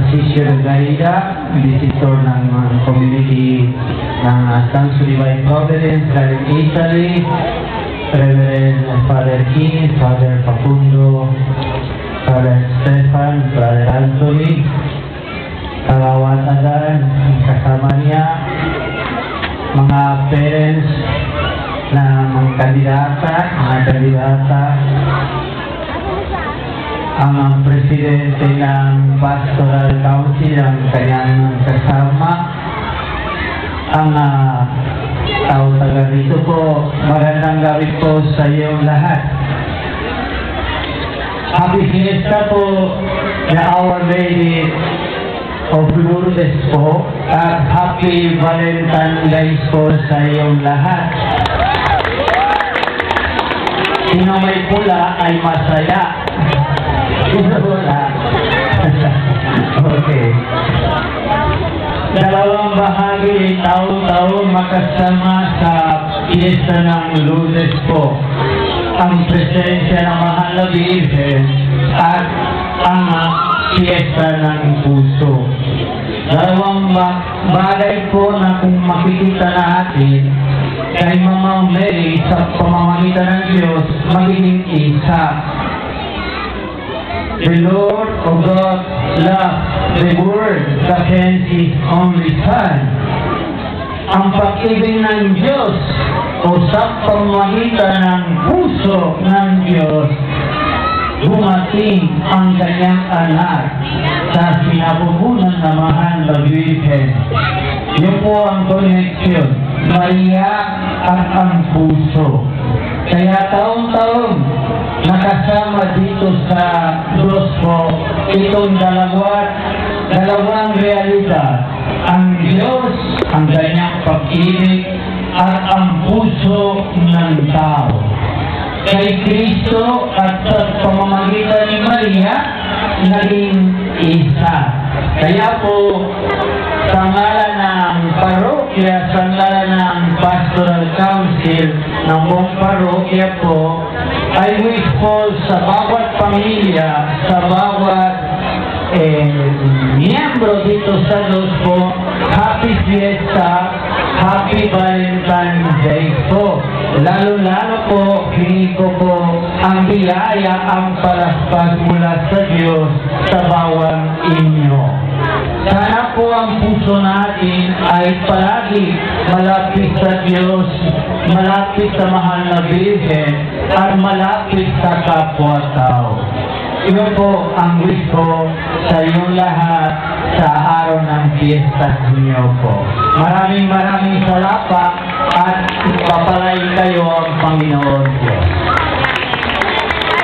Sisyo Gaida, visitor ng community ng San Sullivan Providence, galing Italy, Reverend Father King, Father Facundo, Father Stefan, Brother Anthony, Kawawat Adan, kasama niya, mga parents na mga kandidata, ang presidente ng Pastoral Council, ang kanyang kasama, ang tao taga rito po, magandang gabi po sa iyong lahat. Happy Fiesta po na Our Lady of Lourdes po, at Happy Valentine Days po sa iyong lahat. Sino may pula ay masaya. Wala. Okay. Dalawang bahagi, taon-taon makasama sa Fiesta ng Lourdes po. Ang presensya ng Mahal na Birhen at ang Fiesta ng Puso. Dalawang bagay po na kung makikita natin kay Mama Mary sa pamamagitan ng Diyos, magiging isa. The Lord of God loved the world that sent His only Son. Ang pag-ibig ng Diyos o sa pamamagitan ng puso ng Diyos, dumating ang kanyang anak sa sinapupunan na Mahal na Birhen. Yun po ang connection, Maria at ang puso. Kaya taon-taon nakasama dito sa Diyos po itong dalawang realidad. Ang Diyos, ang kanyang pag-ibig, at ang puso ng tao. Kay Kristo at sa pamamagitan ni Maria, naging isa. Kaya po, sa ngalan ng parokya, sa ngalan ng Pastoral Council ng buong parokya po, I wish po sa bawat pamilya, sa bawat miyembro dito sa Diyos po, Happy Fiesta, Happy Valentine Day po. Lalo-lalo po, hiningi ko po ang biyaya, ang palaspag mula sa Diyos sa bawat inyo. Sana po ang puso natin ay palagi malapit sa Diyos, malapit sa Mahal na Birhen, at malapit sa kapwa-tao. Iyon po ang wish ko sa iyong lahat sa araw ng fiesta niyo po. Maraming salamat